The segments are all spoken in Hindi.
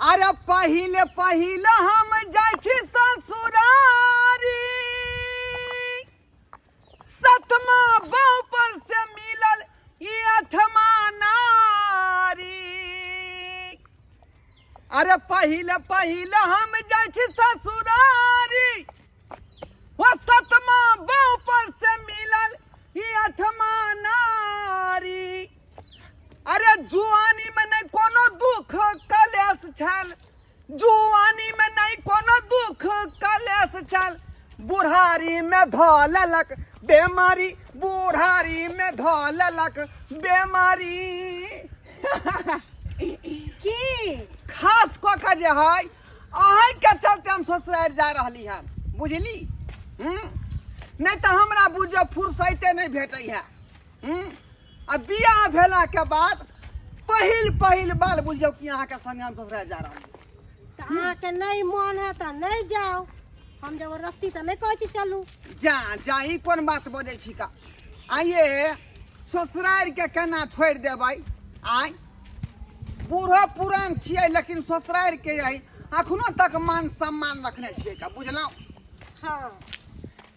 अरे पहिले पहिले हम जाय छी ससुरारी, सतमा बहू पर से मिलल ये अठमा नारी। अरे पहिले पहिले हम जाय छी ससुरारी, वो सतमा बहू पर से मिलल ये अठमा नारी। अरे जुआनी में नहीं कोनो दुख कलेश छल, जुआनी में नहीं कोनो दुख कलेश छल, बुढ़ारी में धो लेलक बेमारी, बुढ़ारी में धो लेलक बेमारी। की खास कऽ के जे है अहीं के चलते हम ससुराल जा रहली हन, बुझली? नहीं तो हमरा बुझो फुर्सते नहीं भेटै है। अब बियाह भेला के बाद पहिल पहिल बाल बुझियो कि अहाँ के संग हम ससुराल जा रहल छी। तो अहाँ के नहीं मन है तो नहीं जाओ, हम जबरदस्ती तो नहीं कहै छी चलू। जा जा ई कोन बात बोलै छी का? आइए ससुराल के केना छोड़ देबै? आइ बूढ़ो पुरान छियै लेकिन ससुराल के यही अखनो तक मान सम्मान रखने छियै का, बुझलहुँ? हाँ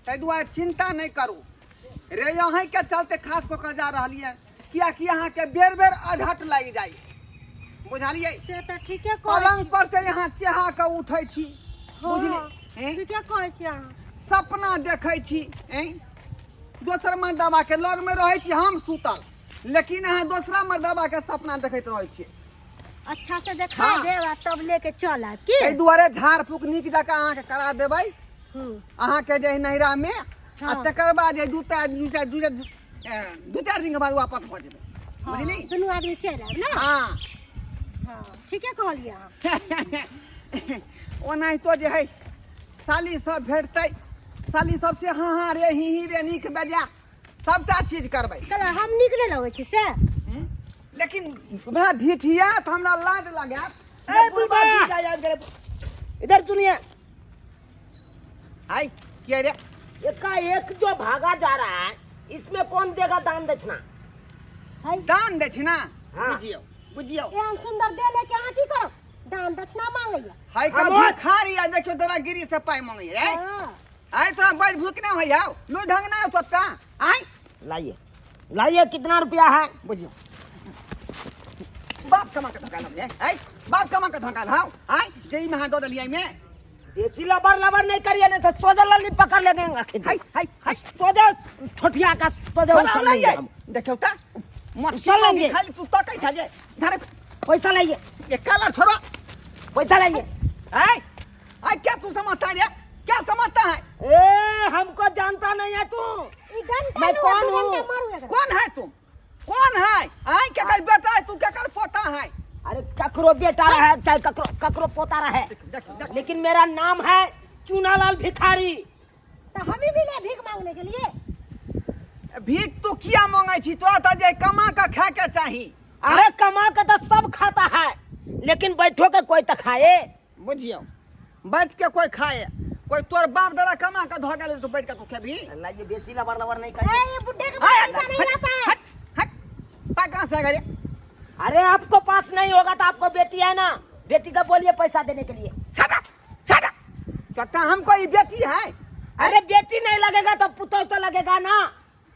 ताहि दुआरे चिंता नहीं करू रे, अहीं के चलते खास कऽ के जा रहलियै, कियाकि अहाँ के बेर बेर अझट लागि जाइ, बुझलियै? से तो ठीके पलंग पर से यहाँ चेहा के उठै छी, हाँ, बुझली? ठीके कहै छी अहाँ। सपना देखै छी, दोसर मर्दबा के लग में रहै छी हम सुतल, लेकिन अहाँ दूसरा मर्दबा के सपना देखैत रहै छी। अच्छा से देखा हाँ। देब आ तब लेके चल आब की। एहि दुआरे झाड़ फूक नीक जकाँ अहाँ के करा देबै, अहाँ के जे नैहरा में, आ तकर बाद जे दू चार दिन के बाद वापस भऽ जेबै, बुझली? दुनू आदमी चलि आब ना। हाँ हाँ ठीके कहलियै अहाँ। ओनाहितो जे है साली सब भेटतै, साली सब से हाँ हाँ रे ही रे नीक बेजा सबटा चीज करबै, चल हम निकले लगै छी से। लेकिन बड़ा ढिठियात हमरा लाज लागत। ए बुढ़बा! इधर सुनिए, हाय क्या रे? एकाएक जो भागा जा रहा है इसमें कौन देगा दान दक्षिणा? है दान दक्षिणा? हाँ। बुझियो बुझियो, एहन सुंदर दे लेके अहाँ की करब? दान दक्षिणा मांगैया। हाय का हमर- भिखारी आ देखियो तोरा गिरी से पाई मांगे रे। हाँ। आय तो बड़ भूखना होय आओ, लो ढंग ना तो का? आय लाइए लाइए, कितना रुपया है? बुझियो बाप कमा के धकाल है, आय बाप कमा के धकाल हां, आय जेई में हाथ दो दलिया में। देसी लबर लबर नहीं करिए, नहीं तो सोजा लल्ली पकड़ लेंगे। हाय हाय हाय सोजा छोटिया का सोजा उछल लेंगे हम। देखो ता उछल लेंगे। खाली तू तो कहीं जे धर पैसा लाइए, ये काला छोरो। पैसा लाइए। आय आय क्या तू समझता है रे? क्या समझता है? ए हमको जानता नहीं है तू। ई डंडा मैं लुआ, कौन तू हूँ? डंडा मारू एकरा। कौन है तुम? कौन है? आय क्या कर बेटा है तू, क्या कर पोता है? अरे ककरो बेटा है चाहे ककरो ककरो पोता है, देख देख लेकिन मेरा नाम है चूनालाल भिखारी। तो हम भी ले भीख मांगने के लिए। भीख तू किया मांगे छी? तोरा तो जे कमा के खाए के चाही। अरे कमा के तो सब खाता है, लेकिन बैठो के कोई तो खाए। बुझियो बैठ के कोई खाए, कोई तोर बाप दादा कमा के धो गेल तो बैठ के तू खेबी? लाइए बेसी लबर लबर नहीं ए करिए। ये बुड्ढे के पास पैसा नहीं आता है। हट हट पाका से गए। अरे आपको पास नहीं होगा तो आपको बेटी है ना, बेटी का बोलिए पैसा देने के लिए। छटा छटा कहता हमको ये बेटी है? अरे बेटी नहीं लगेगा तो पुतौ तो लगेगा ना।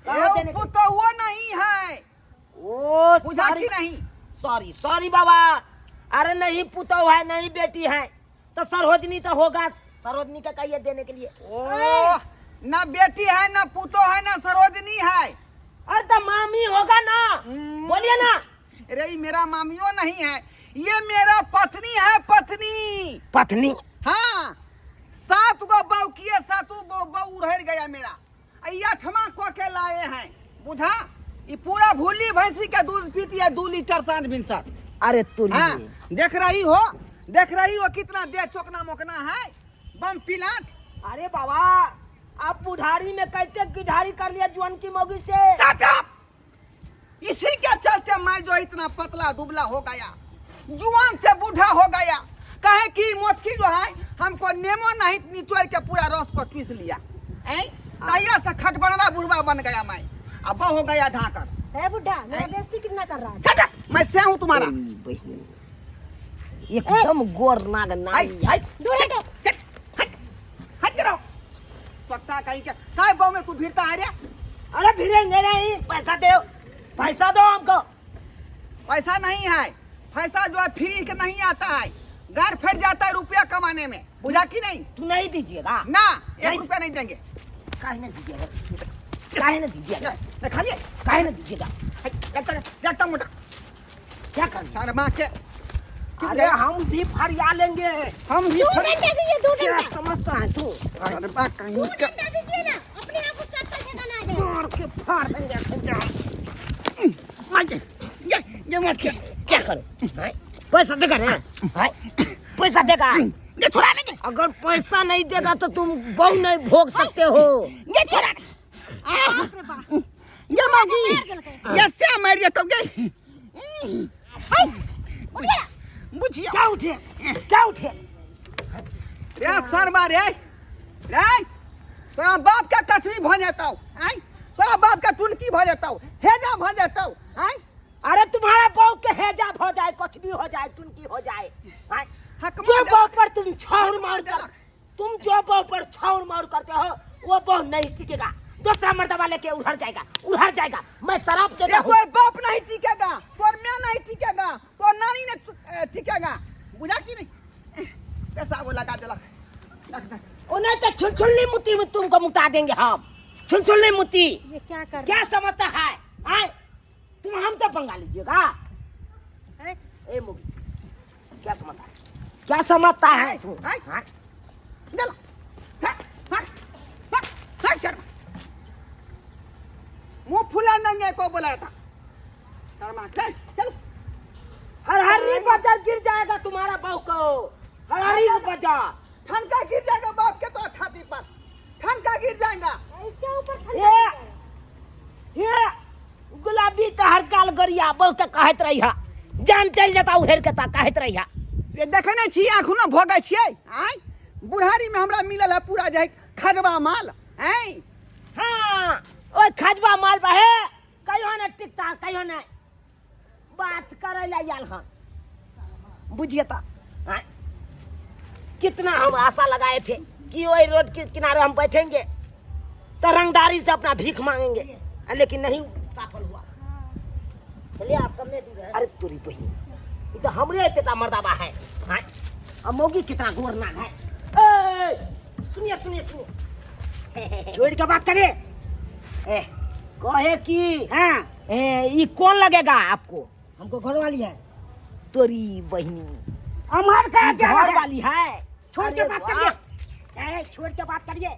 कहाँ देने ये के- पुतो वो नहीं है, ओ बुझा सॉरी की नहीं? सॉरी सॉरी बाबा। अरे नहीं पुतौ है नहीं बेटी है तो सरोजनी तो होगा, सरोजनी का कहिए देने के लिए। ओ ना बेटी है ना पुतो है ना सरोजनी है। अरे तो मामी होगा ना, बोलिए ना। अरे ये मेरा मामियो नहीं है, ये मेरा पत्नी है, पत्नी। पत्नी? हाँ 7 गो बहू किए, 7 बहू रह गया मेरा। ये 8वां को के लाए हैं, बुझा? ये पूरा भूली भैंसी का दूध पीती है 2 लीटर सांझ भिनसर। अरे तू हाँ देख रही हो कितना दे चौकना मोकना है, बम पिलाट। अरे बाबा आप बुढ़ारी में कैसे गिढ़ारी कर लिया जुआन की मौगी से? Shut up! इसी के चलते मैं जो इतना पतला दुबला हो गया, जुआन से बूढ़ा हो गया, कहे कि मोटकी जो है हमको नेमो नहीं निचोड़ के पूरा रस को पीस लिया, तैया से खटबड़ा बुढ़वा बन गया मैं, अब हो गया ढाकर। है बुड्ढा, मेरा बेइज्जती कितना कर रहा है? Shut up! मैं से हूँ तुम्हारा। एकदम गोर नाग हाय नाई। हाय दूर हटो। हट जाओ पक्का कहीं क्या काय बाव में तू भिड़ता है रे? अरे भिड़ेंगे नहीं, पैसा दो, पैसा दो हमको। पैसा नहीं है, पैसा जो है फ्री के नहीं आता है, घर फिर जाता है रुपया कमाने में, बुझा कि नहीं? तू नहीं दीजिएगा ना नहीं। 1 रुपया नहीं देंगे। काहे नहीं दीजिएगा, काहे नहीं दीजिएगा, खाइए काहे नहीं दीजिएगा, जाता मोटा क्या करना? सारा माँ के अरे हम भी फरिया लेंगे। हम भी 2 डंडा दीजिए, 2 क्या डंडा। समझता है तू? अरे बा कहीं 2 का डंडा दीजिए ना, अपने आप को चक्कर ठिकाना आ जाएगा। मार के फाड़ देंगे खंजा। मार ये मत के क्या करें? हैं? पैसा देगा ना? हैं? पैसा देगा? ये छोड़ा नहीं अगर पैसा नहीं देगा तो तुम बहु नहीं भोग सकते हो। ये छोड़ा बाप रे बाप। ये मागी मार देलकै। ये से मार ये तो गई उठिए। बुझिया क्या उठे? क्या उठे? रे सर मारे रे तोरा बाप का कचरी भ जाता हूं आई तोरा बाप का टुलकी भ जाता हूं हेजा भ जाता हूं आई अरे तुम्हारा बहु के हेजा हो जाए, कुछ भी हो जाए, टुनकी हो जाए, हैं? हक जो मार बहु पर तुम छाउर हक मार मार देला। कर, तुम जो बहु पर छाउर मार करते हो वो बहु नहीं टिकेगा। दूसरा मर्दबा लेके उधर जाएगा। मैं शराब देता हूँ। तोर बाप नहीं टिकेगा, तोर मैं नहीं टिकेगा, तोर नानी ने टिकेगा, बुझा कि नहीं? पैसा वो लगा देला उन्हें तो छुलछुल्ली मुती में तुमको मुता देंगे हम। छुलछुल्ली मुती ये क्या कर क्या समझता है? हैं? तुम हमसे पंगा लीजिएगा? हैं? ए मुगी क्या समझता है? क्या समझता है तू? आई हैं? देला हट शर्मा मुंह फुला नंगे को बोला था शर्मा चल हरहरी बाजार गिर जाएगा तुम्हारा बहू को। हरहरी बाजार ठनका गिर जाएगा बाप के तो छाती पर, ठनका गिर जाएगा। इसके ऊपर ठंडा ये गिर जाएगा। ये गुलाबी का हर काल गरिया बहू के कहत रही है, जान चल जाता उहेर के ता कहत रही है। ये देखे नहीं छी आँखों ना भोगे छियै आई बुढ़ारी में हमरा मिलल है पूरा जो है खजवा माल आई हाँ ओए खजवा माल बहे कहियो न टिकता कहियो न बात करे ला याल हन बुझिए ता हैं? कितना हम आशा लगाए थे कि वही रोड के किनारे हम बैठेंगे तो रंगदारी से अपना भीख मांगेंगे, लेकिन नहीं सफल हुआ। चलिए आप कम दूर है। अरे तुरी बहन ये तो हमरे इतना मर्दाबा है हैं? अब मोगी कितना गोरना है। ए, सुनिए छोड़ के बात करिए। कहे कि हाँ ये कौन लगेगा आपको? हमको घर वाली है। तोरी बहनी हमार का क्या घर लगा? वाली है। छोड़ के अरे बात वाह। करिए। छोड़ के बात करिए।